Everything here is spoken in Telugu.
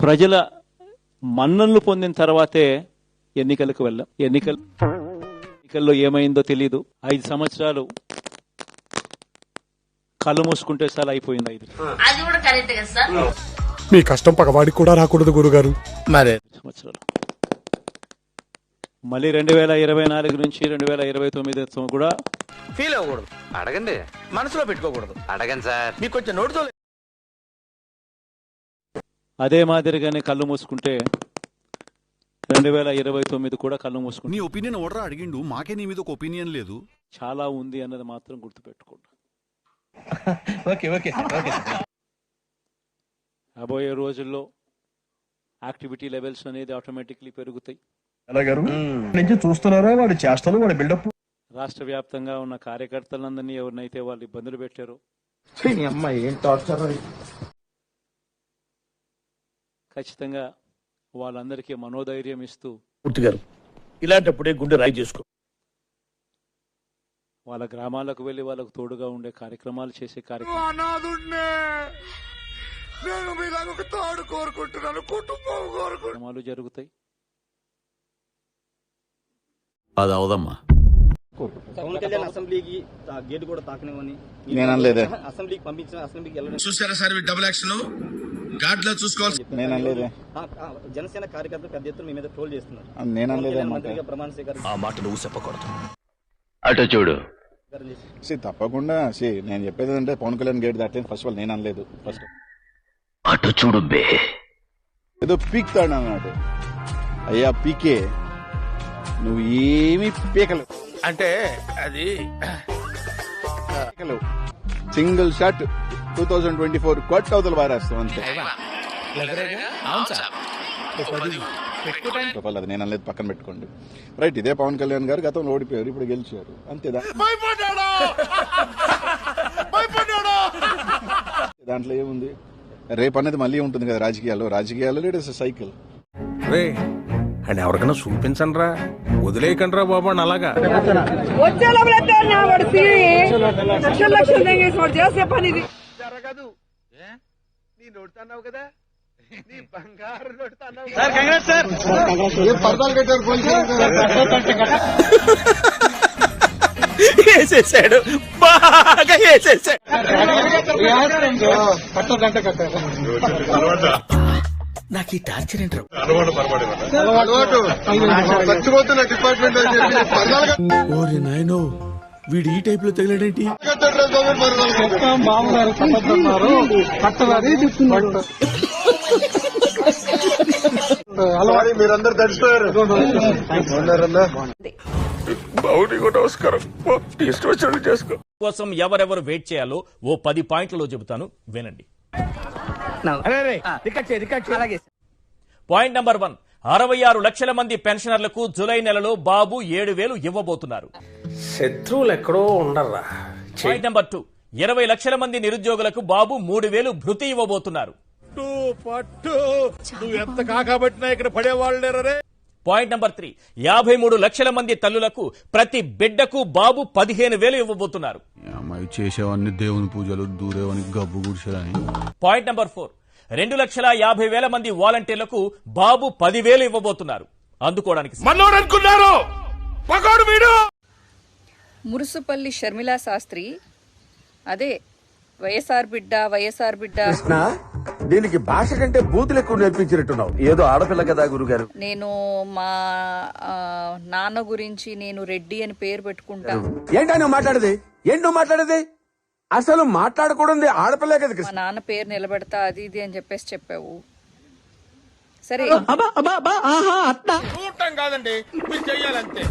ప్రజల మన్ననలు పొందిన తర్వాతే ఎన్నికలకు వెళ్ళాం. ఎన్నికల్లో ఏమైందో తెలీదు. 5 సంవత్సరాలు కళ్ళు మూసుకుంటే చాలా అయిపోయింది. 5 మీ కష్టం పగవాడికి కూడా రాకూడదు గురుగారు. మరి సంవత్సరాలు మళ్ళీ 2024 నుంచి 2029 కూడా ఫీల్ అవ్వకూడదు. అడగండి, మనసులో పెట్టుకోకూడదు. అడగండి సార్. మీకు కొంచెం నోటితో అదే మాదిరిగానే కళ్ళు మూసుకుంటే 2029 కూడా కళ్ళు మూసుకుంటే నీ ఒపీనియన్ ఓడరా అడిగిండు, మాకే నీ మీద ఒక ఒపీనియన్ లేదు. చాలా ఉంది అన్నది మాత్రం గుర్తుపెట్టుకోండి. రాబోయే రోజుల్లో యాక్టివిటీ లెవెల్స్ అనేది ఆటోమేటిక్లీ పెరుగుతాయి. నుంచి చూస్తున్నారా వాడి చేష్టలు, వాడి బిల్డప్. రాష్ట్ర వ్యాప్తంగా ఉన్న కార్యకర్తలందరినీ ఎవరినైతే వాళ్ళు ఇబ్బందులు పెట్టారో ఖచ్చితంగా వాళ్ళందరికీ మనోధైర్యం ఇస్తూ గారు ఇలాంటప్పుడే గుండె రాయి చేసుకో. వాళ్ళ గ్రామాలకు వెళ్లి వాళ్ళకు తోడుగా ఉండే కార్యక్రమాలు చేసే కార్యక్రమాలు జరుగుతాయి. అది అవదమ్మా. పవన్ కళ్యాణ్ అసెంబ్లీకి గేట్ కూడా తాకనివ్వని అసెంబ్లీకి పంపించిన అసెంబ్లీకి చూసారా సార్ డబుల్ యాక్షన్ గాడ్ లో చూసుకోవాలి. జనసేన కార్యకర్తలు పెద్ద ఎత్తున మీ మీద ట్రోల్ చేస్తున్నారు. మంత్రిగా ప్రమాణ స్వీకారం ఆ మాట నువ్వు చెప్పకూడదు. అటు చూడు. తప్పకుండా నేను చెప్పేది అంటే పవన్ కళ్యాణ్ గేట్ దాటే ఫస్ట్ ఆల్ నేను అనలేదు. ఫస్ట్ అటు చూడు బే. ఏదో పీక్తాడు అన్నాడు. అయ్యా పీకే, నువ్వు ఏమి పీకలేవు అంటే అది సింగిల్ షాట్ 2024 కొట్ట అవతల బారేస్తాం అంతే. అది నేను అనలేదు, పక్కన పెట్టుకోండి. రైట్, ఇదే పవన్ కళ్యాణ్ గారు గతంలో ఓడిపోయారు, ఇప్పుడు గెలిచారు అంతేదా. దాంట్లో ఏముంది? రేపు అనేది మళ్ళీ ఉంటుంది కదా రాజకీయాల్లో లేట్ ఇస్ సైకిల్. అండ్ ఎవరికైనా చూపించండి రా, వదిలేయకండి రా బాబు అని. అలాగా జరగదు. నీ నోడుతున్నావు కదా, నీ బంగారు నోడుతున్నావు. వేసేసాడు, బాగా వేసేసాడు. నాకు ఈ టార్చర్ ఏంటారు ఓరి నాయనో, వీడు ఈ టైప్ లో తగిలాడేంటి? మీరందరూ తడిచిపోయారు. నమస్కారం. చేసుకో కోసం ఎవరెవరు వెయిట్ చేయాలో ఓ 10 పాయింట్లలో చెబుతాను, వినండి. పాయింట్ నంబర్ 1, 66 లక్షల మంది పెన్షనర్లకు జులై నెలలో బాబు 7,000 ఇవ్వబోతున్నారు. శత్రువులు ఎక్కడో ఉండరా. పాయింట్ నంబర్ 2, 20 లక్షల మంది నిరుద్యోగులకు బాబు 3,000 భృతి ఇవ్వబోతున్నారు. నువ్వు ఎంత కాకబట్టినా ఇక్కడ పడేవాళ్ళేరే. పాయింట్ నంబర్ 3, 53 లక్షల మంది తల్లులకు ప్రతి బిడ్డకు బాబు 15,000 ఇవ్వబోతున్నారు. అమ్మాయి చేసేవన్నీ దేవుని పూజలు, దూరేవని గబ్బు గుడిసేదని. పాయింట్ నంబర్ 4, 2,50,000 మంది వాలంటీర్లకు బాబు 10,000 ఇవ్వబోతున్నారు. అందుకోవడానికి మనోడనుకున్నారు పగోడు వీడు. మురుసుపల్లి షర్మిలా శాస్త్రి, అదే వైఎస్ఆర్ బిడ్డ. దీనికి భాష కంటే బూతులు ఎక్కువ నేర్పించినట్టున్నావు. ఏదో ఆడపిల్ల కదా గురుగారు. నేను మా నాన్న గురించి నేను రెడ్డి అని పేరు పెట్టుకుంటా. ఏంటా నువ్వు మాట్లాడేది? అసలు మాట్లాడకూడదు ఆడపిల్లే కదా. మా నాన్న పేరు నిలబెడతా అది ఇది అని చెప్పావు. సరే చూడటం కాదండి, మీరు చెయ్యాలంతే.